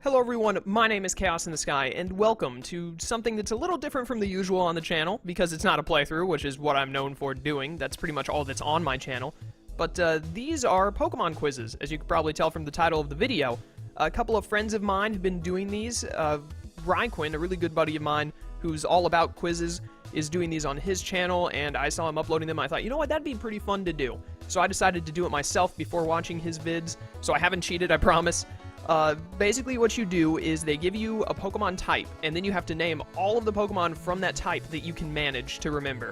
Hello everyone, my name is Chaos in the Sky, and welcome to something that's a little different from the usual on the channel, because it's not a playthrough, which is what I'm known for doing. That's pretty much all that's on my channel. But these are Pokemon quizzes, as you can probably tell from the title of the video. A couple of friends of mine have been doing these. Ryquin, a really good buddy of mine, who's all about quizzes, is doing these on his channel, and I saw him uploading them. I thought, you know what, that'd be pretty fun to do. So I decided to do it myself before watching his vids, so I haven't cheated, I promise. Basically what you do is they give you a Pokemon type, and then you have to name all of the Pokemon from that type that you can manage to remember.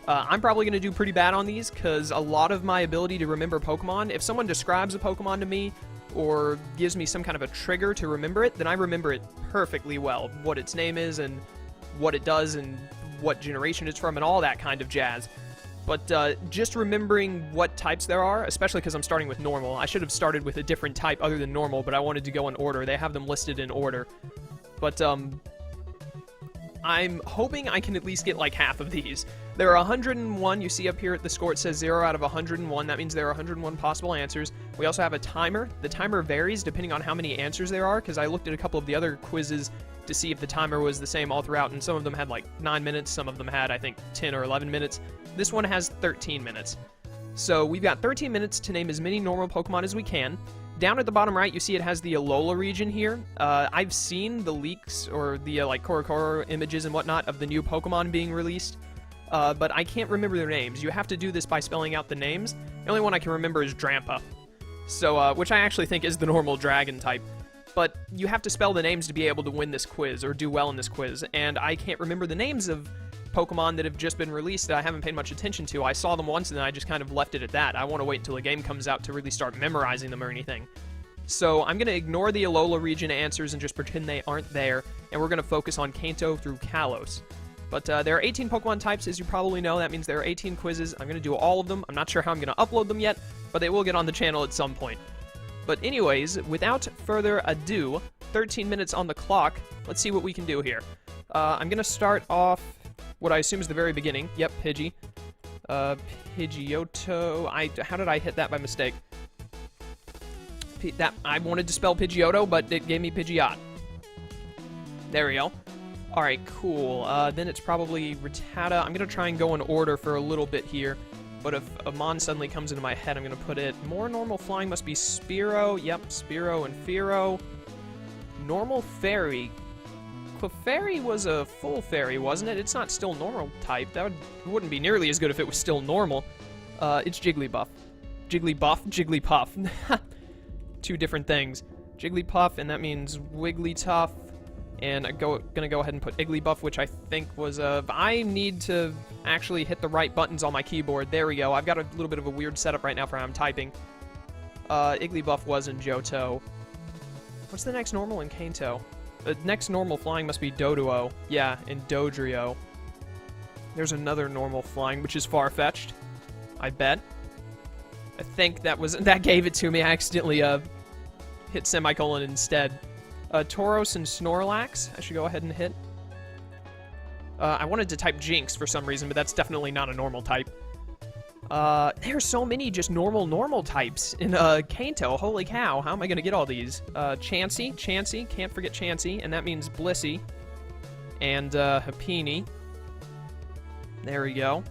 I'm probably going to do pretty bad on these, because a lot of my ability to remember Pokemon, if someone describes a Pokemon to me, or gives me some kind of a trigger to remember it, then I remember it perfectly well. What its name is, and what it does, and what generation it's from, and all that kind of jazz. But just remembering what types there are, especially because I'm starting with normal. I should have started with a different type other than normal, but I wanted to go in order. They have them listed in order. But I'm hoping I can at least get like half of these. There are 101. You see up here at the score it says 0 out of 101. That means there are 101 possible answers. We also have a timer. The timer varies depending on how many answers there are, because I looked at a couple of the other quizzes to see if the timer was the same all throughout, and some of them had like 9 minutes, some of them had, I think, 10 or 11 minutes. This one has 13 minutes. So we've got 13 minutes to name as many normal Pokemon as we can. Down at the bottom right, you see it has the Alola region here. I've seen the leaks, or the like Korokoro images and whatnot of the new Pokemon being released, but I can't remember their names. You have to do this by spelling out the names. The only one I can remember is Drampa, so which I actually think is the normal dragon type. But you have to spell the names to be able to win this quiz, or do well in this quiz, and I can't remember the names of Pokemon that have just been released that I haven't paid much attention to. I saw them once and then I just kind of left it at that. I want to wait until the game comes out to really start memorizing them or anything. So I'm going to ignore the Alola region answers and just pretend they aren't there, and we're going to focus on Kanto through Kalos. But there are 18 Pokemon types, as you probably know. That means there are 18 quizzes. I'm going to do all of them. I'm not sure how I'm going to upload them yet, but they will get on the channel at some point. But anyways, without further ado, 13 minutes on the clock. Let's see what we can do here. I'm going to start off what I assume is the very beginning. Yep, Pidgey. Pidgeotto. How did I hit that by mistake? I wanted to spell Pidgeotto, but it gave me Pidgeot. There we go. Alright, cool. Then it's probably Rattata. I'm going to try and go in order for a little bit here. But if Amon suddenly comes into my head, I'm going to put it... More normal flying must be Spearow. Yep, Spearow and Fearow. Normal fairy. Clefairy was a full fairy, wasn't it? It's not still normal type. That wouldn't be nearly as good if it was still normal. It's Jigglypuff. Jigglypuff. Two different things. Jigglypuff, and that means Wigglytuff. And I'm gonna go ahead and put Igglybuff, which I think was I need to actually hit the right buttons on my keyboard. There we go. I've got a little bit of a weird setup right now for how I'm typing. Igglybuff was in Johto. What's the next normal in Kanto? The next normal flying must be Doduo. Yeah, in Dodrio. There's another normal flying, which is Farfetch'd. I bet. I think that gave it to me. I accidentally hit semicolon instead. Tauros and Snorlax, I should go ahead and hit. I wanted to type Jinx for some reason, but that's definitely not a normal type. There's so many just normal types in Kanto. Holy cow, how am I going to get all these? Chansey, can't forget Chansey, and that means Blissey. And Happiny. There we go.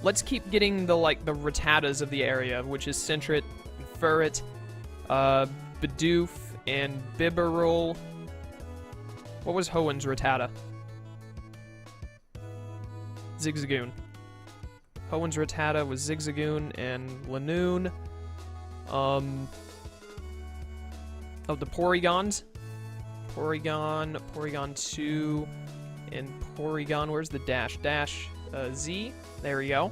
Let's keep getting the Rattatas of the area, which is Sentret, Furret, Bidoof, and Bibarel. What was Hoenn's Rattata? Zigzagoon. Hoenn's Rattata was Zigzagoon and Lanoon. Oh, the Porygons. Porygon 2, and Porygon, where's the dash? Z. There we go.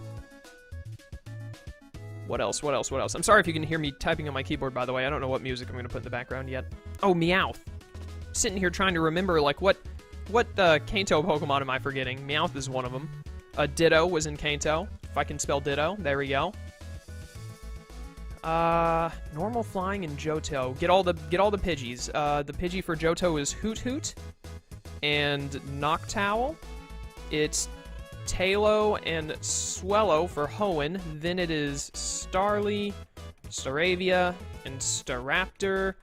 What else? I'm sorry if you can hear me typing on my keyboard, by the way. I don't know what music I'm going to put in the background yet. Oh, Meowth. Sitting here trying to remember, like, what Kanto Pokemon am I forgetting? Meowth is one of them. Ditto was in Kanto. If I can spell Ditto. There we go. Normal flying in Johto. Get all the Pidgeys. The Pidgey for Johto is Hoot, and Noctowl. It's Tailo and Swellow for Hoenn. Then it is Starly, Staravia, and Staraptor.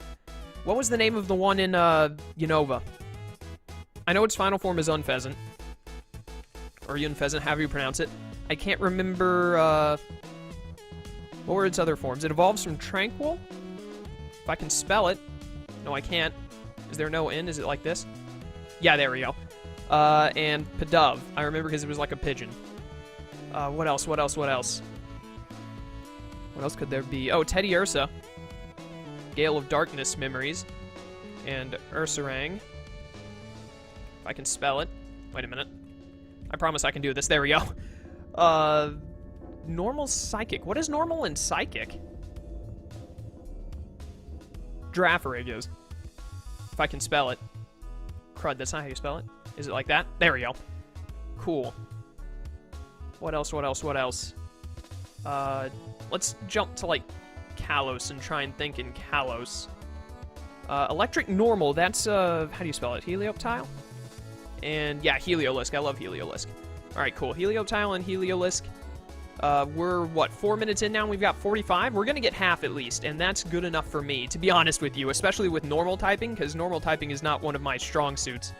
What was the name of the one in, Unova? I know its final form is Unpheasant. Or Unpheasant, however you pronounce it. I can't remember, what were its other forms? It evolves from Tranquil? If I can spell it. No, I can't. Is there no N? Is it like this? Yeah, there we go. And Pidove. I remember because it was like a pigeon. What else? What else? What else? What else could there be? Oh, Teddy Ursa. Gale of Darkness memories. And Ursaring. If I can spell it. Wait a minute. I promise I can do this. There we go. Normal Psychic. What is normal and Psychic? Girafarig is. If I can spell it. Crud, that's not how you spell it. Is it like that? There we go. Cool. What else, what else, what else? Let's jump to, like, Kalos and try and think in Kalos. Electric Normal, that's, how do you spell it? Helioptile? And, yeah, Heliolisk. I love Heliolisk. Alright, cool. Helioptile and Heliolisk. We're, what, 4 minutes in now and we've got 45? We're gonna get half at least, and that's good enough for me, to be honest with you, especially with normal typing, because normal typing is not one of my strong suits.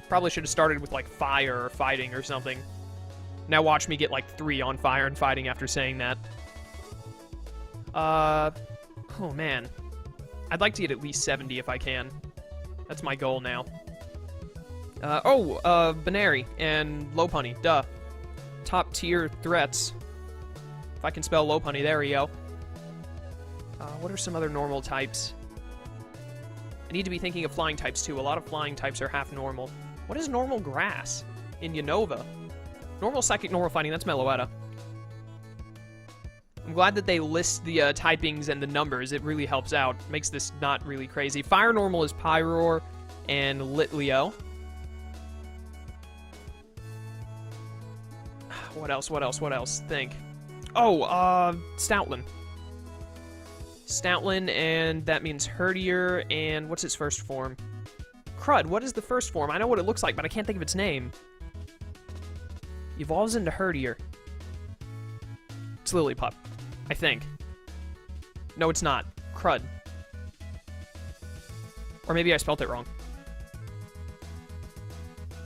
Probably should have started with, like, fire or fighting or something. Now watch me get, like, 3 on fire and fighting after saying that. Oh, man. I'd like to get at least 70 if I can. That's my goal now. Baneri and Lopunny, duh. Top tier threats. If I can spell Lopunny, there we go. What are some other normal types? I need to be thinking of flying types, too. A lot of flying types are half normal. What is normal grass in Unova? Normal psychic, normal fighting, that's Meloetta. I'm glad that they list the typings and the numbers. It really helps out. Makes this not really crazy. Fire normal is Pyroar and Litleo. What else, what else, what else? Think. Oh, Stoutland. Stoutland, and that means Herdier, and what's its first form? Crud, what is the first form? I know what it looks like, but I can't think of its name. Evolves into Herdier. It's Lillipup, I think. No, it's not. Crud. Or maybe I spelt it wrong.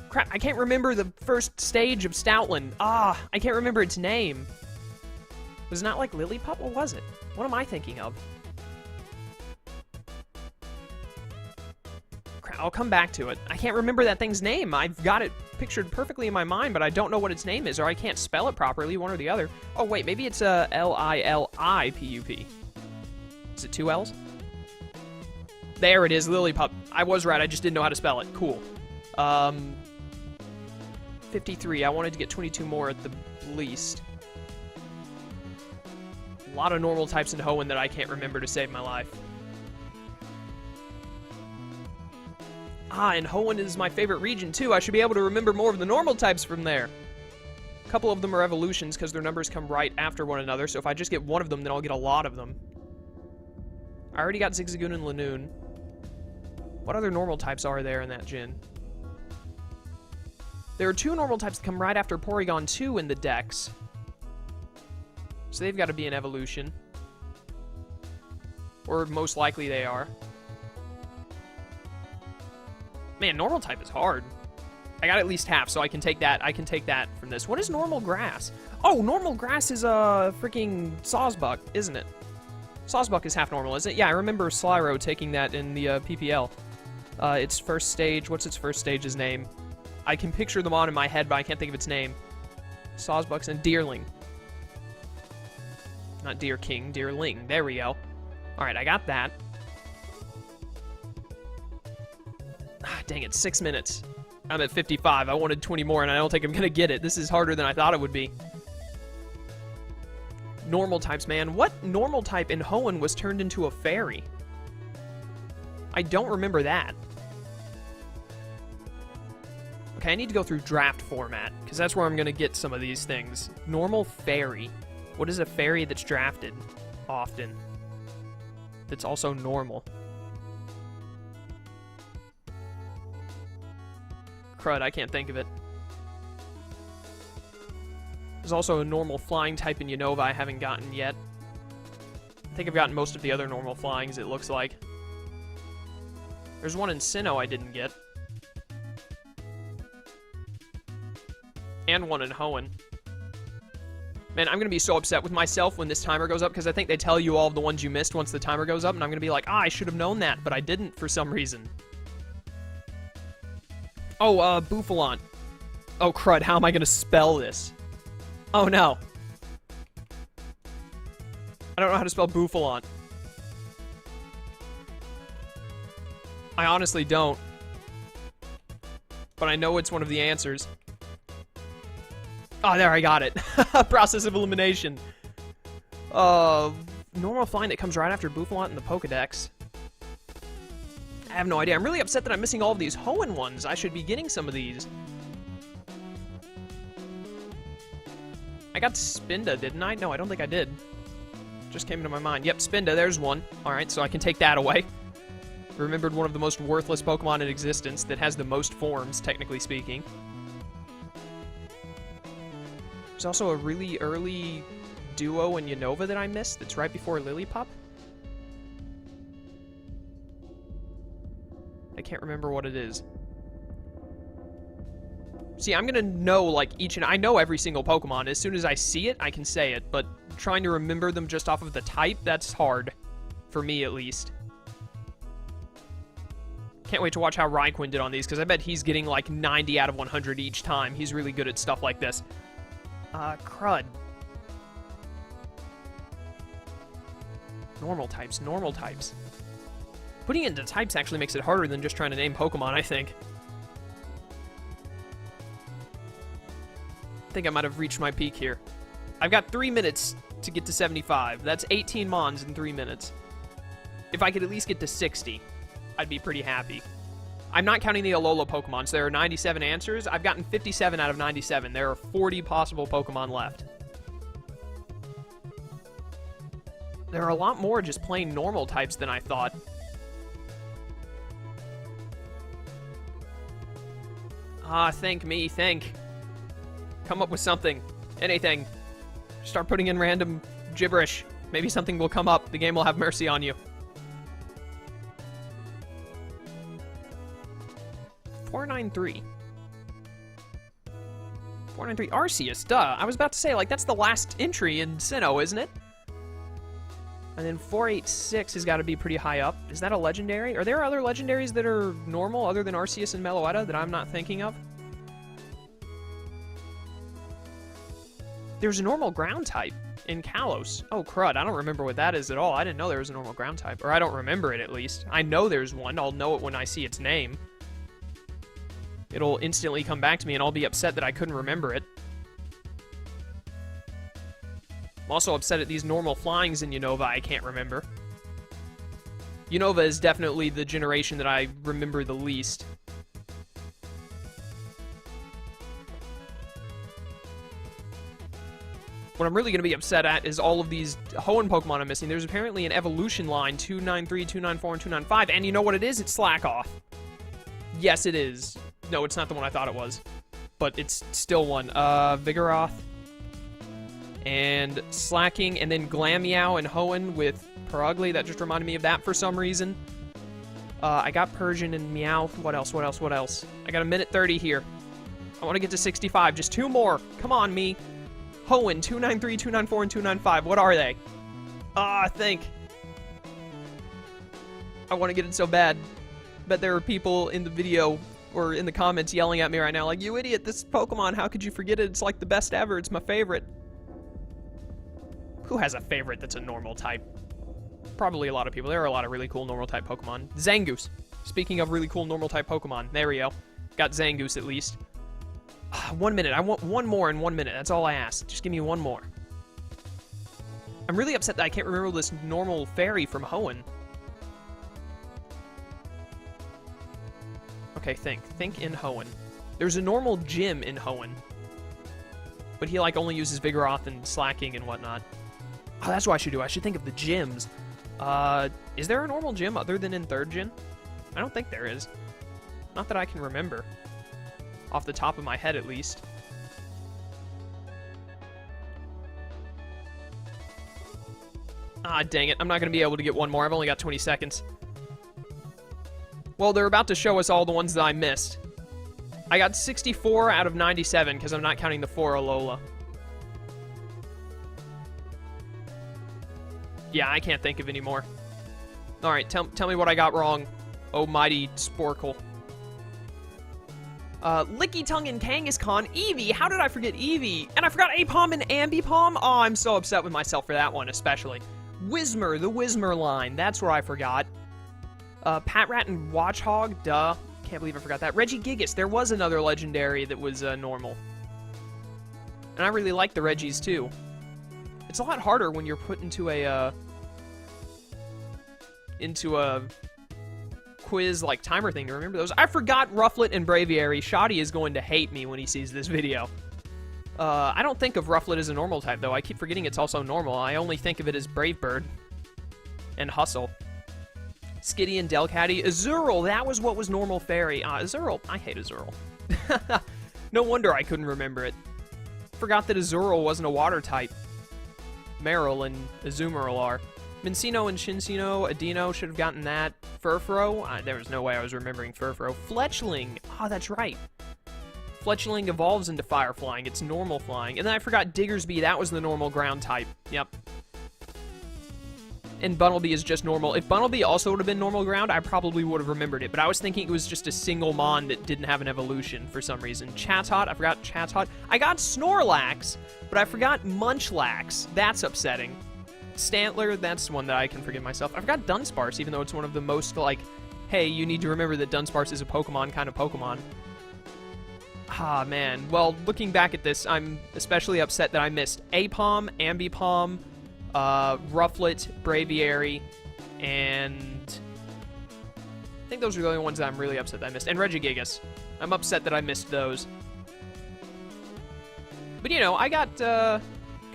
Crap, I can't remember the first stage of Stoutland. Ah, I can't remember its name. Was it not like Lillipup? What was it? What am I thinking of? Crap, I'll come back to it. I can't remember that thing's name. I've got it pictured perfectly in my mind, but I don't know what its name is, or I can't spell it properly, one or the other. Oh, wait, maybe it's L-I-L-I-P-U-P. Is it 2 L's? There it is, Lillipup. I was right, I just didn't know how to spell it. Cool. 53. I wanted to get 22 more at the least. A lot of normal types in Hoenn that I can't remember to save my life. Ah, and Hoenn is my favorite region, too. I should be able to remember more of the normal types from there. A couple of them are evolutions, because their numbers come right after one another, so if I just get one of them, then I'll get a lot of them. I already got Zigzagoon and Lanoon. What other normal types are there in that gym? There are 2 normal types that come right after Porygon 2 in the Dex. So they've got to be an evolution. Or most likely they are. Man, normal type is hard. I got at least half, so I can take that. I can take that from this. What is normal grass? Oh, normal grass is freaking Sawsbuck, isn't it? Sawsbuck is half normal, isn't it? Yeah, I remember Slyro taking that in the PPL. Its first stage, what's its first stage's name? I can picture them on in my head, but I can't think of its name. Sawsbucks and Deerling. Not Deer King, Deerling. There we go. Alright, I got that. Ah, dang it, 6 minutes. I'm at 55. I wanted 20 more, and I don't think I'm gonna get it. This is harder than I thought it would be. Normal types, man. What normal type in Hoenn was turned into a fairy? I don't remember that. Okay, I need to go through draft format, because that's where I'm going to get some of these things. Normal fairy. What is a fairy that's drafted often? That's also normal. Crud, I can't think of it. There's also a normal flying type in Unova I haven't gotten yet. I think I've gotten most of the other normal flyings, it looks like. There's one in Sinnoh I didn't get. And one in Hoenn. Man, I'm going to be so upset with myself when this timer goes up, because I think they tell you all of the ones you missed once the timer goes up, and I'm going to be like, I should have known that, but I didn't for some reason. Oh, Bouffalant. Oh, crud, how am I going to spell this? Oh, no. I don't know how to spell Bouffalant. I honestly don't. But I know it's one of the answers. Oh, there, I got it. Process of elimination. Normal flying that comes right after Bouffalant in the Pokedex. I have no idea. I'm really upset that I'm missing all of these Hoenn ones. I should be getting some of these. I got Spinda, didn't I? No, I don't think I did. Just came into my mind. Yep, Spinda, there's one. Alright, so I can take that away. Remembered one of the most worthless Pokemon in existence that has the most forms, technically speaking. There's also a really early duo in Unova that I missed that's right before Lillipup. I can't remember what it is. See, I'm gonna know, like, I know every single Pokemon. As soon as I see it, I can say it, but trying to remember them just off of the type, that's hard. For me, at least. Can't wait to watch how Raikou did on these, because I bet he's getting, like, 90 out of 100 each time. He's really good at stuff like this. Crud. Normal types, normal types. Putting it into types actually makes it harder than just trying to name Pokemon, I think. I think I might have reached my peak here. I've got 3 minutes to get to 75. That's 18 Mons in 3 minutes. If I could at least get to 60, I'd be pretty happy. I'm not counting the Alola Pokemon, so there are 97 answers. I've gotten 57 out of 97. There are 40 possible Pokemon left. There are a lot more just plain normal types than I thought. Think me, think. Come up with something. Anything. Start putting in random gibberish. Maybe something will come up. The game will have mercy on you. 493. 493. Arceus, duh. I was about to say, like, that's the last entry in Sinnoh, isn't it? And then 486 has got to be pretty high up. Is that a legendary? Are there other legendaries that are normal other than Arceus and Meloetta that I'm not thinking of? There's a normal ground type in Kalos. Oh, crud. I don't remember what that is at all. I didn't know there was a normal ground type. Or I don't remember it, at least. I know there's one. I'll know it when I see its name. It'll instantly come back to me, and I'll be upset that I couldn't remember it. I'm also upset at these normal flyings in Unova I can't remember. Unova is definitely the generation that I remember the least. What I'm really going to be upset at is all of these Hoenn Pokemon I'm missing. There's apparently an evolution line, 293, 294, and 295, and you know what it is? It's Slack Off. Yes, it is. No, it's not the one I thought it was. But it's still one. Vigoroth. And Slacking, and then Glameow and Hoenn with Purugly. That just reminded me of that for some reason. I got Persian and Meowth. What else? What else? What else? I got a minute 30 here. I want to get to 65. Just 2 more. Come on, me. Hoenn, 293, 294, and 295. What are they? I think. I want to get it so bad. Bet there are people in the video or in the comments yelling at me right now like, you idiot, this Pokemon, how could you forget it? It's like the best ever. It's my favorite. Who has a favorite that's a normal type? Probably a lot of people. There are a lot of really cool normal type Pokemon. Zangoose. Speaking of really cool normal type Pokemon. There we go. Got Zangoose at least. 1 minute. I want one more in 1 minute. That's all I ask. Just give me one more. I'm really upset that I can't remember this normal fairy from Hoenn. Okay, think. Think in Hoenn. There's a normal gym in Hoenn. But he, like, only uses Vigoroth and Slacking and whatnot. Oh, that's what I should do. I should think of the gyms. Is there a normal gym other than in 3rd Gen? I don't think there is. Not that I can remember. Off the top of my head, at least. Ah, dang it. I'm not going to be able to get one more. I've only got 20 seconds. Well, they're about to show us all the ones that I missed. I got 64 out of 97 because I'm not counting the 4 Alola. Yeah, I can't think of any more. Alright, tell me what I got wrong. Oh, mighty Sporkle. Licky Tongue and Kangaskhan. Eevee! How did I forget Eevee? And I forgot Apom and Ambipom? Oh, I'm so upset with myself for that one, especially. Whismur, the Whismur line. That's where I forgot. Patrat and Watchhog. Duh. Can't believe I forgot that. Regigigas. There was another legendary that was normal. And I really like the Regis, too. It's a lot harder when you're put into a quiz like timer thing to remember those. I forgot Rufflet and Braviary. Shoddy is going to hate me when he sees this video. I don't think of Rufflet as a normal type, though. I keep forgetting it's also normal. I only think of it as Brave Bird and Hustle. Skitty and Delcatty. Azurill, that was what was normal fairy. Azurill, I hate Azurill. No wonder I couldn't remember it. Forgot that Azurill wasn't a water type. Marill and Azumarill are. Mincino and Shinsino, Adino should have gotten that. Furfrou, there was no way I was remembering Furfrou. Fletchling, oh, that's right. Fletchling evolves into Fire Flying, it's normal flying. And then I forgot Diggersby, that was the normal ground type. Yep. And Bunnelby is just normal. If Bunnelby also would have been normal ground, I probably would have remembered it. But I was thinking it was just a single Mon that didn't have an evolution for some reason. Chatot, I forgot Chatot. I got Snorlax, but I forgot Munchlax. That's upsetting. Stantler, that's one that I can forget myself. I forgot Dunsparce, even though it's one of the most, like, hey, you need to remember that Dunsparce is a Pokemon kind of Pokemon. Ah, man. Well, looking back at this, I'm especially upset that I missed Apom, Ambipom, Rufflet, Braviary, and I think those are the only ones that I'm really upset that I missed. And Regigigas. I'm upset that I missed those. But, you know, I got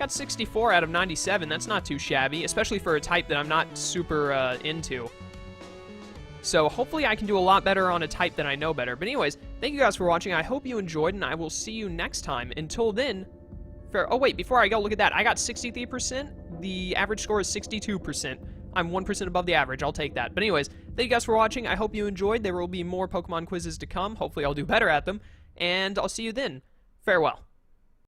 64 out of 97. That's not too shabby, especially for a type that I'm not super into. So hopefully I can do a lot better on a type that I know better. But anyways, thank you guys for watching. I hope you enjoyed, and I will see you next time. Until then, fair. Oh, wait, before I go, look at that. I got 63%. The average score is 62%. I'm 1% above the average. I'll take that. But anyways, thank you guys for watching. I hope you enjoyed. There will be more Pokemon quizzes to come. Hopefully I'll do better at them. And I'll see you then. Farewell.